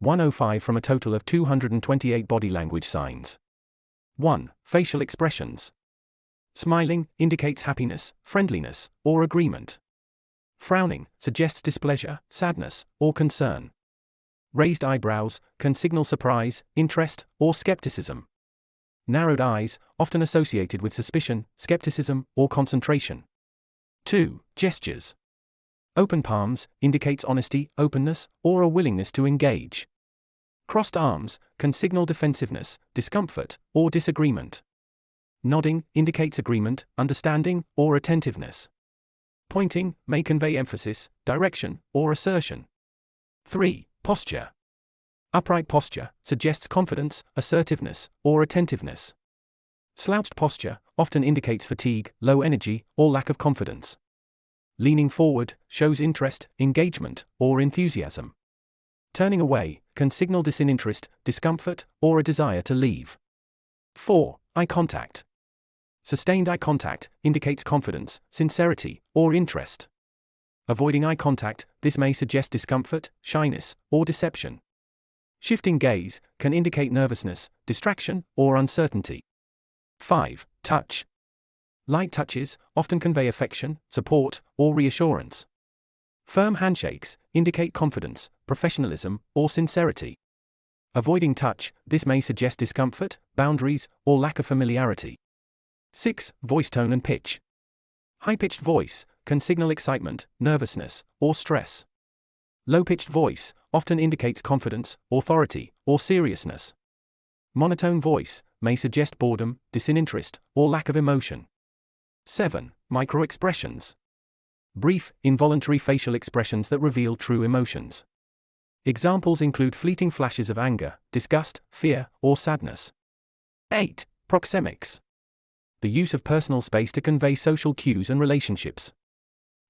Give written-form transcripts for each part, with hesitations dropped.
105 from a total of 228 body language signs. 1. Facial expressions. Smiling indicates happiness, friendliness, or agreement. Frowning suggests displeasure, sadness, or concern. Raised eyebrows can signal surprise, interest, or skepticism. Narrowed eyes, often associated with suspicion, skepticism, or concentration. 2. Gestures. Open palms indicates honesty, openness, or a willingness to engage. Crossed arms can signal defensiveness, discomfort, or disagreement. Nodding indicates agreement, understanding, or attentiveness. Pointing may convey emphasis, direction, or assertion. 3. Posture. Upright posture suggests confidence, assertiveness, or attentiveness. Slouched posture often indicates fatigue, low energy, or lack of confidence. Leaning forward shows interest, engagement, or enthusiasm. Turning away can signal disinterest, discomfort, or a desire to leave. 4. Eye contact. Sustained eye contact indicates confidence, sincerity, or interest. Avoiding eye contact, this may suggest discomfort, shyness, or deception. Shifting gaze can indicate nervousness, distraction, or uncertainty. 5. Touch. Light touches often convey affection, support, or reassurance. Firm handshakes indicate confidence, professionalism, or sincerity. Avoiding touch, this may suggest discomfort, boundaries, or lack of familiarity. 6. Voice tone and pitch. High-pitched voice can signal excitement, nervousness, or stress. Low-pitched voice often indicates confidence, authority, or seriousness. Monotone voice may suggest boredom, disinterest, or lack of emotion. 7. Microexpressions. Brief, involuntary facial expressions that reveal true emotions. Examples include fleeting flashes of anger, disgust, fear, or sadness. 8. Proxemics. The use of personal space to convey social cues and relationships.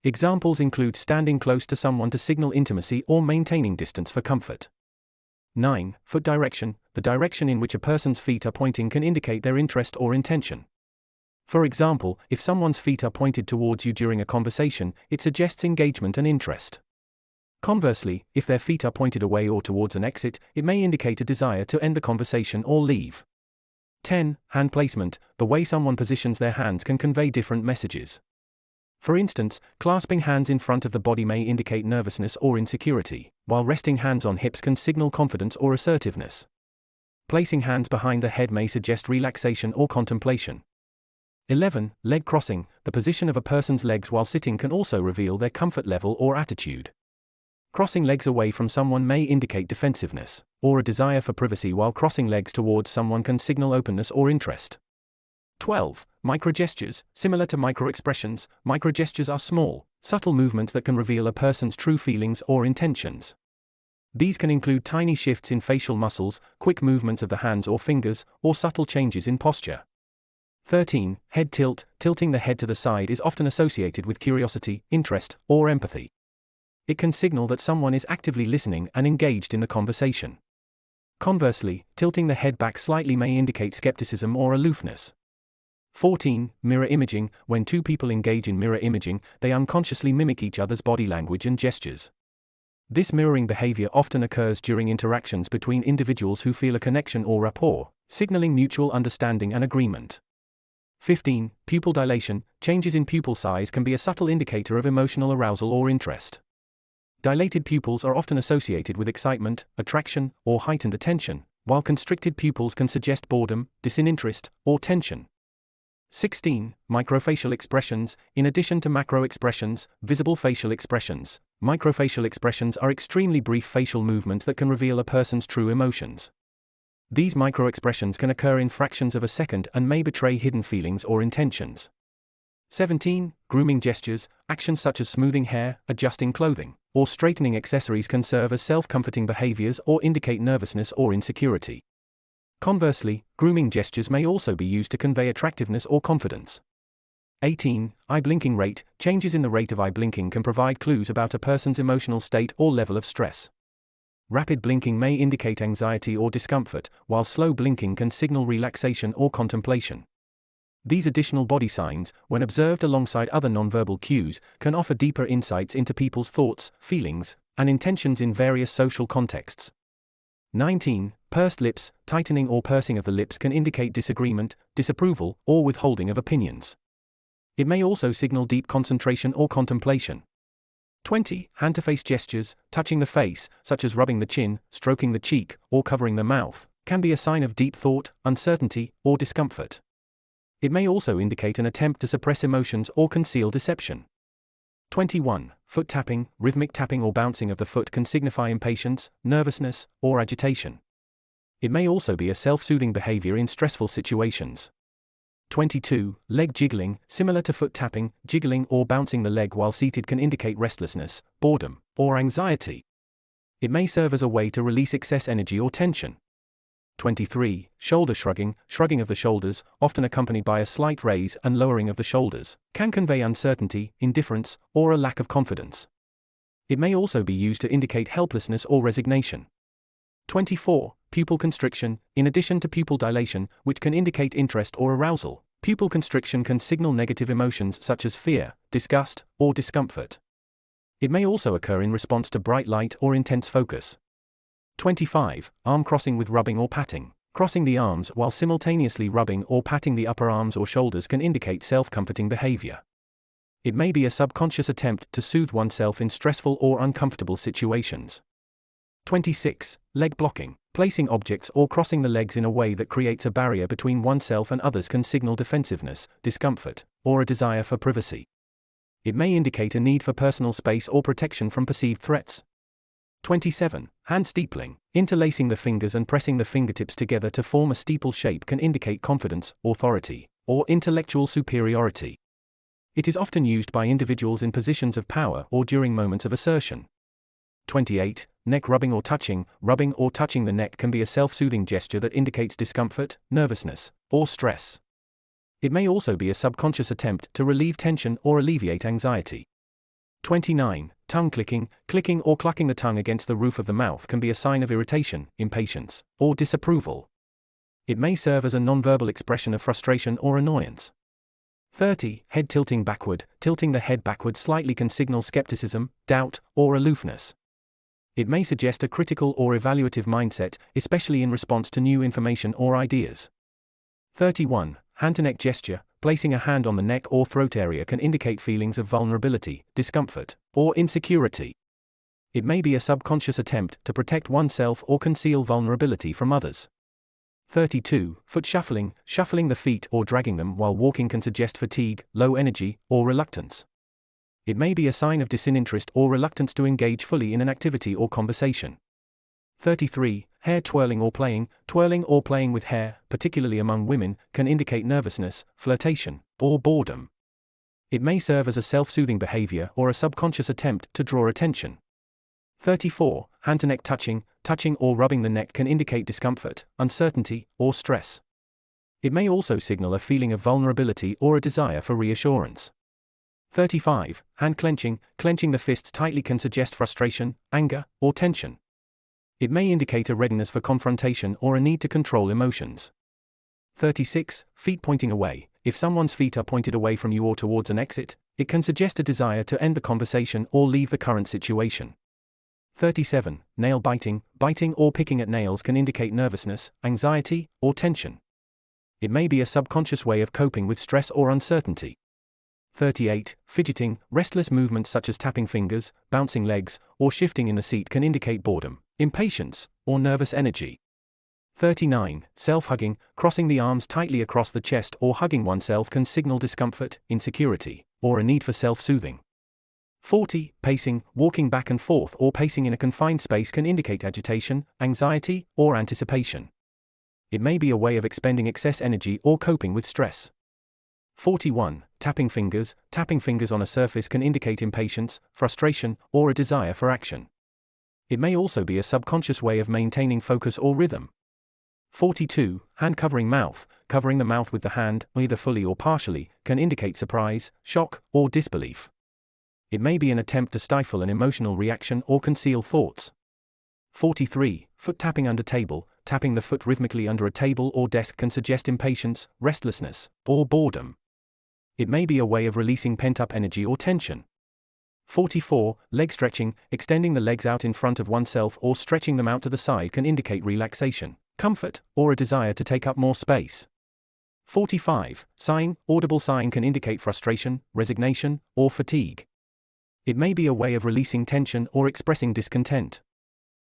Examples include standing close to someone to signal intimacy or maintaining distance for comfort. 9. Foot direction. The direction in which a person's feet are pointing can indicate their interest or intention. For example, if someone's feet are pointed towards you during a conversation, it suggests engagement and interest. Conversely, if their feet are pointed away or towards an exit, it may indicate a desire to end the conversation or leave. 10. Hand placement. The way someone positions their hands can convey different messages. For instance, clasping hands in front of the body may indicate nervousness or insecurity, while resting hands on hips can signal confidence or assertiveness. Placing hands behind the head may suggest relaxation or contemplation. 11. Leg crossing. The position of a person's legs while sitting can also reveal their comfort level or attitude. Crossing legs away from someone may indicate defensiveness, or a desire for privacy, while crossing legs towards someone can signal openness or interest. 12. Microgestures. Similar to microexpressions, microgestures are small, subtle movements that can reveal a person's true feelings or intentions. These can include tiny shifts in facial muscles, quick movements of the hands or fingers, or subtle changes in posture. 13. Head tilt. Tilting the head to the side is often associated with curiosity, interest, or empathy. It can signal that someone is actively listening and engaged in the conversation. Conversely, tilting the head back slightly may indicate skepticism or aloofness. 14. Mirror imaging. When two people engage in mirror imaging, they unconsciously mimic each other's body language and gestures. This mirroring behavior often occurs during interactions between individuals who feel a connection or rapport, signaling mutual understanding and agreement. 15. Pupil dilation. Changes in pupil size can be a subtle indicator of emotional arousal or interest. Dilated pupils are often associated with excitement, attraction, or heightened attention, while constricted pupils can suggest boredom, disinterest, or tension. 16. Microfacial expressions. In addition to macro expressions, visible facial expressions, microfacial expressions are extremely brief facial movements that can reveal a person's true emotions. These micro-expressions can occur in fractions of a second and may betray hidden feelings or intentions. 17. Grooming gestures. Actions such as smoothing hair, adjusting clothing, or straightening accessories can serve as self-comforting behaviors or indicate nervousness or insecurity. Conversely, grooming gestures may also be used to convey attractiveness or confidence. 18. Eye blinking rate. Changes in the rate of eye blinking can provide clues about a person's emotional state or level of stress. Rapid blinking may indicate anxiety or discomfort, while slow blinking can signal relaxation or contemplation. These additional body signs, when observed alongside other nonverbal cues, can offer deeper insights into people's thoughts, feelings, and intentions in various social contexts. 19. Pursed lips, tightening or pursing of the lips can indicate disagreement, disapproval, or withholding of opinions. It may also signal deep concentration or contemplation. 20. Hand-to-face gestures, touching the face, such as rubbing the chin, stroking the cheek, or covering the mouth, can be a sign of deep thought, uncertainty, or discomfort. It may also indicate an attempt to suppress emotions or conceal deception. 21. Foot tapping, rhythmic tapping or bouncing of the foot can signify impatience, nervousness, or agitation. It may also be a self-soothing behavior in stressful situations. 22. Leg jiggling, similar to foot tapping, jiggling or bouncing the leg while seated can indicate restlessness, boredom, or anxiety. It may serve as a way to release excess energy or tension. 23. Shoulder shrugging, shrugging of the shoulders, often accompanied by a slight raise and lowering of the shoulders, can convey uncertainty, indifference, or a lack of confidence. It may also be used to indicate helplessness or resignation. 24. Pupil constriction, in addition to pupil dilation, which can indicate interest or arousal, pupil constriction can signal negative emotions such as fear, disgust, or discomfort. It may also occur in response to bright light or intense focus. 25. Arm crossing with rubbing or patting. Crossing the arms while simultaneously rubbing or patting the upper arms or shoulders can indicate self-comforting behavior. It may be a subconscious attempt to soothe oneself in stressful or uncomfortable situations. 26. Leg blocking. Placing objects or crossing the legs in a way that creates a barrier between oneself and others can signal defensiveness, discomfort, or a desire for privacy. It may indicate a need for personal space or protection from perceived threats. 27. Hand steepling. Interlacing the fingers and pressing the fingertips together to form a steeple shape can indicate confidence, authority, or intellectual superiority. It is often used by individuals in positions of power or during moments of assertion. 28. Neck rubbing or touching. Rubbing or touching the neck can be a self-soothing gesture that indicates discomfort, nervousness, or stress. It may also be a subconscious attempt to relieve tension or alleviate anxiety. 29. Tongue clicking. Clicking or clucking the tongue against the roof of the mouth can be a sign of irritation, impatience, or disapproval. It may serve as a nonverbal expression of frustration or annoyance. 30. Head tilting backward. Tilting the head backward slightly can signal skepticism, doubt, or aloofness. It may suggest a critical or evaluative mindset, especially in response to new information or ideas. 31. Hand-to-neck gesture. Placing a hand on the neck or throat area can indicate feelings of vulnerability, discomfort, or insecurity. It may be a subconscious attempt to protect oneself or conceal vulnerability from others. 32. Foot shuffling. Shuffling the feet or dragging them while walking can suggest fatigue, low energy, or reluctance. It may be a sign of disinterest or reluctance to engage fully in an activity or conversation. 33. Hair twirling or playing. Twirling or playing with hair, particularly among women, can indicate nervousness, flirtation, or boredom. It may serve as a self-soothing behavior or a subconscious attempt to draw attention. 34. Hand-to-neck touching. Touching or rubbing the neck can indicate discomfort, uncertainty, or stress. It may also signal a feeling of vulnerability or a desire for reassurance. 35. Hand clenching. Clenching the fists tightly can suggest frustration, anger, or tension. It may indicate a readiness for confrontation or a need to control emotions. 36. Feet pointing away. If someone's feet are pointed away from you or towards an exit, it can suggest a desire to end the conversation or leave the current situation. 37. Nail biting. Biting or picking at nails can indicate nervousness, anxiety, or tension. It may be a subconscious way of coping with stress or uncertainty. 38. Fidgeting. Restless movements such as tapping fingers, bouncing legs, or shifting in the seat can indicate boredom, impatience, or nervous energy. 39. Self-hugging. Crossing the arms tightly across the chest or hugging oneself can signal discomfort, insecurity, or a need for self-soothing. 40. Pacing. Walking back and forth or pacing in a confined space can indicate agitation, anxiety, or anticipation. It may be a way of expending excess energy or coping with stress. 41. Tapping fingers. Tapping fingers on a surface can indicate impatience, frustration, or a desire for action. It may also be a subconscious way of maintaining focus or rhythm. 42. Hand covering mouth. Covering the mouth with the hand, either fully or partially, can indicate surprise, shock, or disbelief. It may be an attempt to stifle an emotional reaction or conceal thoughts. 43. Foot tapping under table. Tapping the foot rhythmically under a table or desk can suggest impatience, restlessness, or boredom. It may be a way of releasing pent-up energy or tension. 44. Leg stretching, extending the legs out in front of oneself or stretching them out to the side can indicate relaxation, comfort, or a desire to take up more space. 45. Sighing, audible sighing can indicate frustration, resignation, or fatigue. It may be a way of releasing tension or expressing discontent.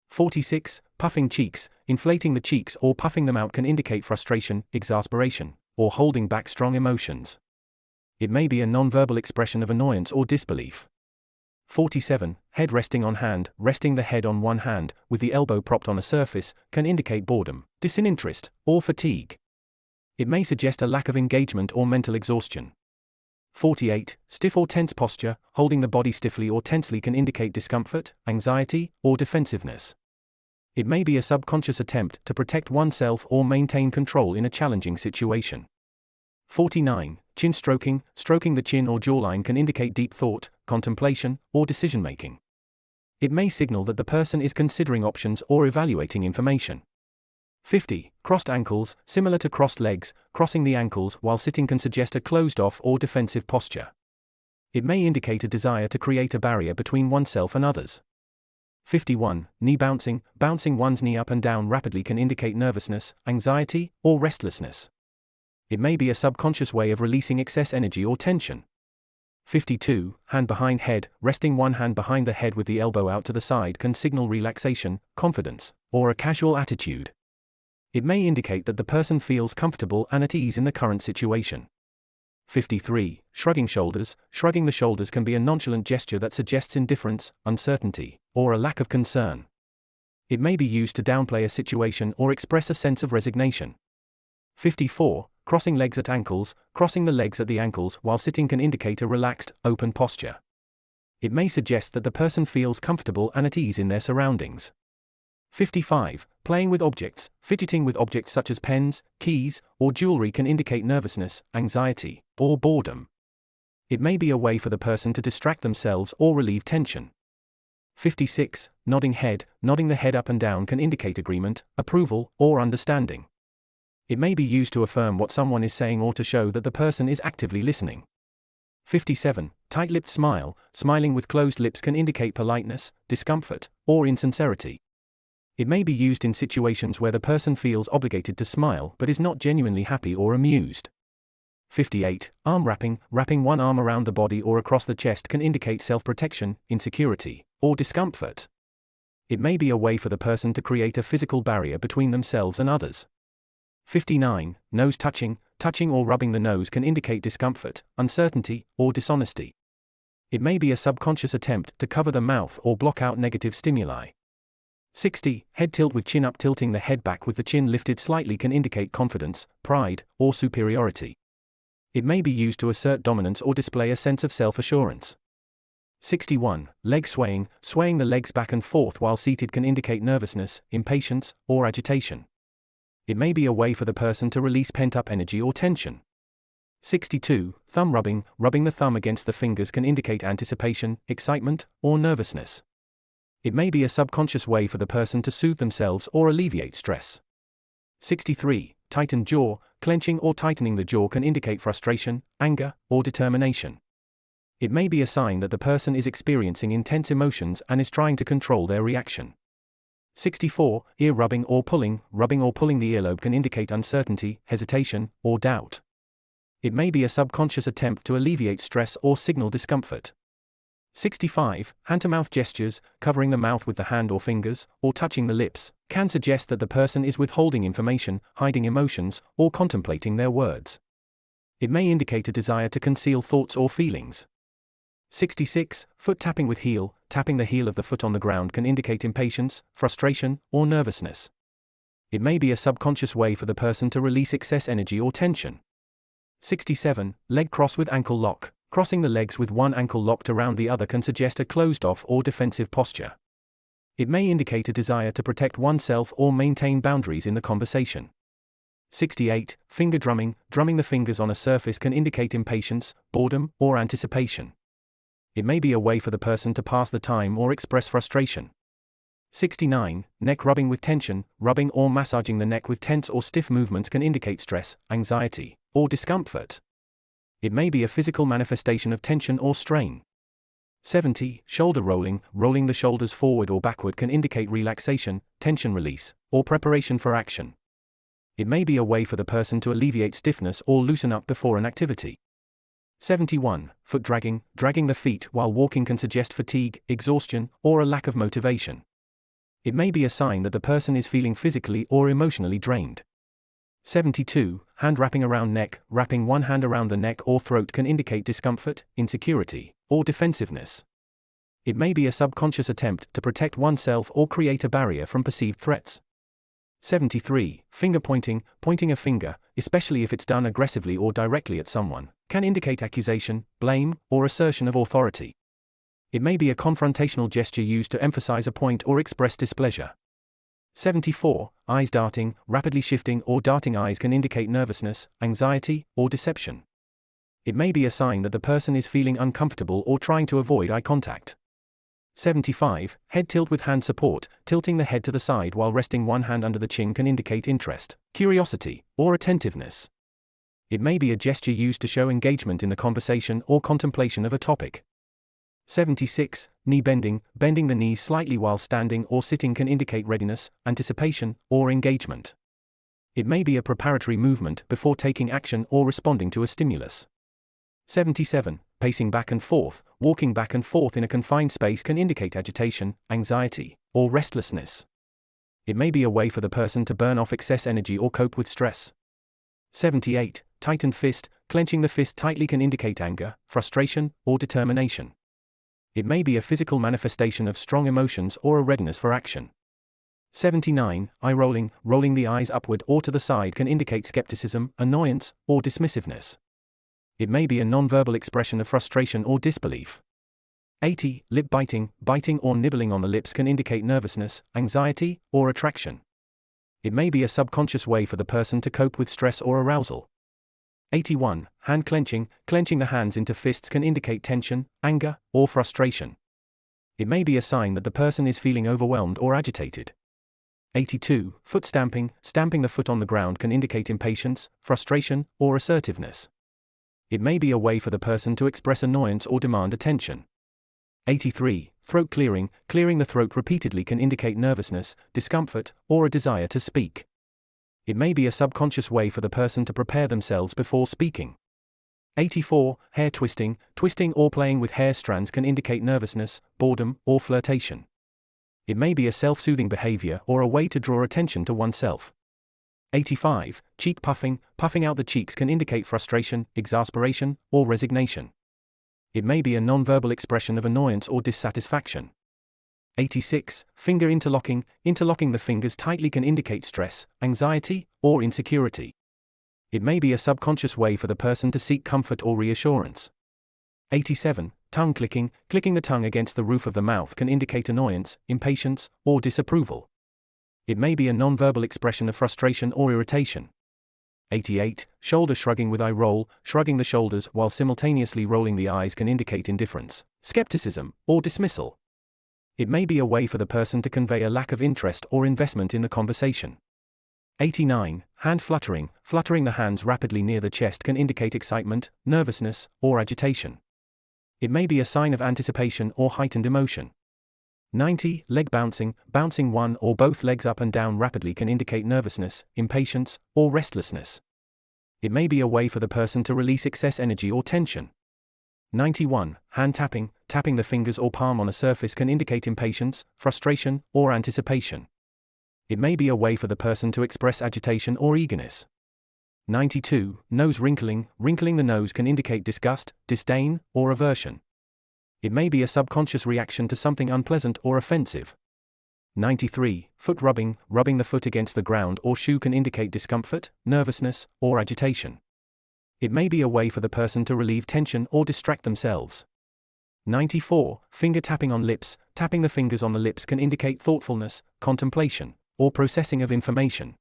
46. Puffing cheeks, inflating the cheeks or puffing them out can indicate frustration, exasperation, or holding back strong emotions. It may be a non-verbal expression of annoyance or disbelief. 47. Head resting on hand, resting the head on one hand, with the elbow propped on a surface, can indicate boredom, disinterest, or fatigue. It may suggest a lack of engagement or mental exhaustion. 48. Stiff or tense posture, holding the body stiffly or tensely can indicate discomfort, anxiety, or defensiveness. It may be a subconscious attempt to protect oneself or maintain control in a challenging situation. 49. Chin stroking, stroking the chin or jawline can indicate deep thought, contemplation, or decision-making. It may signal that the person is considering options or evaluating information. 50. Crossed ankles, similar to crossed legs, crossing the ankles while sitting can suggest a closed-off or defensive posture. It may indicate a desire to create a barrier between oneself and others. 51. Knee bouncing, bouncing one's knee up and down rapidly can indicate nervousness, anxiety, or restlessness. It may be a subconscious way of releasing excess energy or tension. 52. Hand behind head, resting one hand behind the head with the elbow out to the side can signal relaxation, confidence, or a casual attitude. It may indicate that the person feels comfortable and at ease in the current situation. 53. Shrugging shoulders, shrugging the shoulders can be a nonchalant gesture that suggests indifference, uncertainty, or a lack of concern. It may be used to downplay a situation or express a sense of resignation. 54. Crossing legs at ankles, crossing the legs at the ankles while sitting can indicate a relaxed, open posture. It may suggest that the person feels comfortable and at ease in their surroundings. 55. Playing with objects, fidgeting with objects such as pens, keys, or jewelry can indicate nervousness, anxiety, or boredom. It may be a way for the person to distract themselves or relieve tension. 56. Nodding head, nodding the head up and down can indicate agreement, approval, or understanding. It may be used to affirm what someone is saying or to show that the person is actively listening. 57. Tight-lipped smile, smiling with closed lips can indicate politeness, discomfort, or insincerity. It may be used in situations where the person feels obligated to smile but is not genuinely happy or amused. 58. Arm wrapping, wrapping one arm around the body or across the chest can indicate self-protection, insecurity, or discomfort. It may be a way for the person to create a physical barrier between themselves and others. 59. Nose touching, touching or rubbing the nose can indicate discomfort, uncertainty, or dishonesty. It may be a subconscious attempt to cover the mouth or block out negative stimuli. 60. Head tilt with chin up, tilting the head back with the chin lifted slightly can indicate confidence, pride, or superiority. It may be used to assert dominance or display a sense of self-assurance. 61. Leg swaying, swaying the legs back and forth while seated can indicate nervousness, impatience, or agitation. It may be a way for the person to release pent-up energy or tension. 62. Thumb rubbing, rubbing the thumb against the fingers can indicate anticipation, excitement, or nervousness. It may be a subconscious way for the person to soothe themselves or alleviate stress. 63. Tightened jaw, clenching or tightening the jaw can indicate frustration, anger, or determination. It may be a sign that the person is experiencing intense emotions and is trying to control their reaction. 64. Ear rubbing or pulling the earlobe can indicate uncertainty, hesitation, or doubt. It may be a subconscious attempt to alleviate stress or signal discomfort. 65. Hand-to-mouth gestures, covering the mouth with the hand or fingers, or touching the lips, can suggest that the person is withholding information, hiding emotions, or contemplating their words. It may indicate a desire to conceal thoughts or feelings. 66. Foot tapping with heel, tapping the heel of the foot on the ground can indicate impatience, frustration, or nervousness. It may be a subconscious way for the person to release excess energy or tension. 67. Leg cross with ankle lock, crossing the legs with one ankle locked around the other can suggest a closed-off or defensive posture. It may indicate a desire to protect oneself or maintain boundaries in the conversation. 68. Finger drumming, drumming the fingers on a surface can indicate impatience, boredom, or anticipation. It may be a way for the person to pass the time or express frustration. 69. Neck rubbing with tension, rubbing or massaging the neck with tense or stiff movements can indicate stress, anxiety, or discomfort. It may be a physical manifestation of tension or strain. 70. Shoulder rolling. Rolling the shoulders forward or backward can indicate relaxation, tension release, or preparation for action. It may be a way for the person to alleviate stiffness or loosen up before an activity. 71. Foot dragging. Dragging the feet while walking can suggest fatigue, exhaustion, or a lack of motivation. It may be a sign that the person is feeling physically or emotionally drained. 72. Hand wrapping around neck. Wrapping one hand around the neck or throat can indicate discomfort, insecurity, or defensiveness. It may be a subconscious attempt to protect oneself or create a barrier from perceived threats. 73. Finger pointing. Pointing a finger, especially if it's done aggressively or directly at someone, can indicate accusation, blame, or assertion of authority. It may be a confrontational gesture used to emphasize a point or express displeasure. 74. Eyes darting. Rapidly shifting or darting eyes can indicate nervousness, anxiety, or deception. It may be a sign that the person is feeling uncomfortable or trying to avoid eye contact. 75. Head tilt with hand support. Tilting the head to the side while resting one hand under the chin can indicate interest, curiosity, or attentiveness. It may be a gesture used to show engagement in the conversation or contemplation of a topic. 76. Knee bending. Bending the knees slightly while standing or sitting can indicate readiness, anticipation, or engagement. It may be a preparatory movement before taking action or responding to a stimulus. 77. Pacing back and forth. Walking back and forth in a confined space can indicate agitation, anxiety, or restlessness. It may be a way for the person to burn off excess energy or cope with stress. 78. Tightened fist. Clenching the fist tightly can indicate anger, frustration, or determination. It may be a physical manifestation of strong emotions or a readiness for action. 79. Eye rolling. Rolling the eyes upward or to the side can indicate skepticism, annoyance, or dismissiveness. It may be a non-verbal expression of frustration or disbelief. 80. Lip biting. Biting or nibbling on the lips can indicate nervousness, anxiety, or attraction. It may be a subconscious way for the person to cope with stress or arousal. 81. Hand clenching. Clenching the hands into fists can indicate tension, anger, or frustration. It may be a sign that the person is feeling overwhelmed or agitated. 82. Foot stamping. Stamping the foot on the ground can indicate impatience, frustration, or assertiveness. It may be a way for the person to express annoyance or demand attention. 83. Throat clearing. Clearing the throat repeatedly can indicate nervousness, discomfort, or a desire to speak. It may be a subconscious way for the person to prepare themselves before speaking. 84. Hair twisting. Twisting or playing with hair strands can indicate nervousness, boredom, or flirtation. It may be a self-soothing behavior or a way to draw attention to oneself. 85. Cheek puffing. Puffing out the cheeks can indicate frustration, exasperation, or resignation. It may be a non-verbal expression of annoyance or dissatisfaction. 86. Finger interlocking. Interlocking the fingers tightly can indicate stress, anxiety, or insecurity. It may be a subconscious way for the person to seek comfort or reassurance. 87. Tongue clicking. Clicking the tongue against the roof of the mouth can indicate annoyance, impatience, or disapproval. It may be a non-verbal expression of frustration or irritation. 88. Shoulder shrugging with eye roll. Shrugging the shoulders while simultaneously rolling the eyes can indicate indifference, skepticism, or dismissal. It may be a way for the person to convey a lack of interest or investment in the conversation. 89. Hand fluttering. Fluttering the hands rapidly near the chest can indicate excitement, nervousness, or agitation. It may be a sign of anticipation or heightened emotion. 90. Leg bouncing. Bouncing one or both legs up and down rapidly can indicate nervousness, impatience, or restlessness. It may be a way for the person to release excess energy or tension. 91. Hand tapping. Tapping the fingers or palm on a surface can indicate impatience, frustration, or anticipation. It may be a way for the person to express agitation or eagerness. 92. Nose wrinkling. Wrinkling the nose can indicate disgust, disdain, or aversion. It may be a subconscious reaction to something unpleasant or offensive. 93. Foot rubbing. Rubbing the foot against the ground or shoe can indicate discomfort, nervousness, or agitation. It may be a way for the person to relieve tension or distract themselves. 94. Finger tapping on lips. Tapping the fingers on the lips can indicate thoughtfulness, contemplation, or processing of information.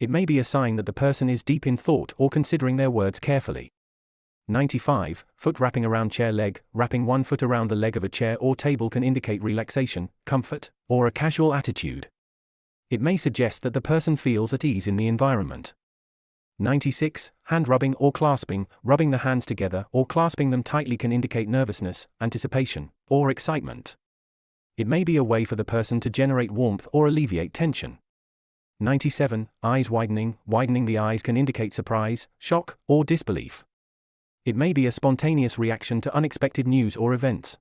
It may be a sign that the person is deep in thought or considering their words carefully. 95. Foot wrapping around chair leg. Wrapping one foot around the leg of a chair or table can indicate relaxation, comfort, or a casual attitude. It may suggest that the person feels at ease in the environment. 96. Hand rubbing or clasping. Rubbing the hands together or clasping them tightly can indicate nervousness, anticipation, or excitement. It may be a way for the person to generate warmth or alleviate tension. 97. Eyes widening. Widening the eyes can indicate surprise, shock, or disbelief. It may be a spontaneous reaction to unexpected news or events.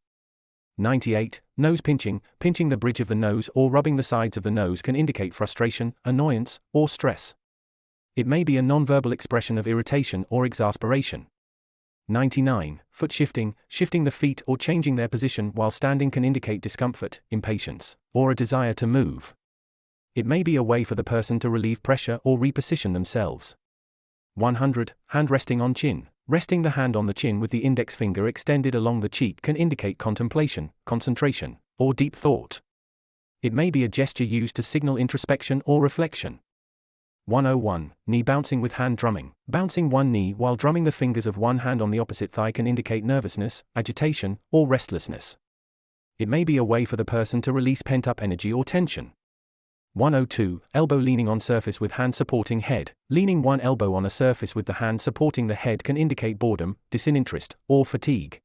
98. Nose pinching. Pinching the bridge of the nose or rubbing the sides of the nose can indicate frustration, annoyance, or stress. It may be a nonverbal expression of irritation or exasperation. 99. Foot shifting. Shifting the feet or changing their position while standing can indicate discomfort, impatience, or a desire to move. It may be a way for the person to relieve pressure or reposition themselves. 100. Hand resting on chin. Resting the hand on the chin with the index finger extended along the cheek can indicate contemplation, concentration, or deep thought. It may be a gesture used to signal introspection or reflection. 101. Knee bouncing with hand drumming. Bouncing one knee while drumming the fingers of one hand on the opposite thigh can indicate nervousness, agitation, or restlessness. It may be a way for the person to release pent-up energy or tension. 102. Elbow leaning on surface with hand supporting head. Leaning one elbow on a surface with the hand supporting the head can indicate boredom, disinterest, or fatigue.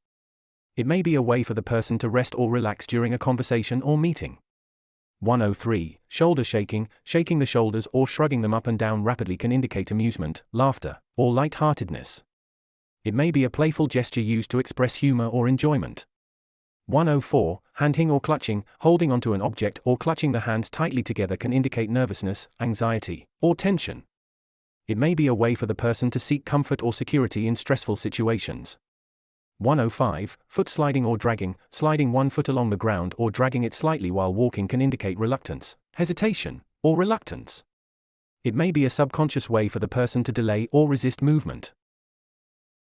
It may be a way for the person to rest or relax during a conversation or meeting. 103. Shoulder shaking. Shaking the shoulders or shrugging them up and down rapidly can indicate amusement, laughter, or light-heartedness. It may be a playful gesture used to express humor or enjoyment. 104. Handing or clutching. Holding onto an object or clutching the hands tightly together can indicate nervousness, anxiety, or tension. It may be a way for the person to seek comfort or security in stressful situations. 105. Foot sliding or dragging. Sliding one foot along the ground or dragging it slightly while walking can indicate reluctance, hesitation, or reluctance. It may be a subconscious way for the person to delay or resist movement.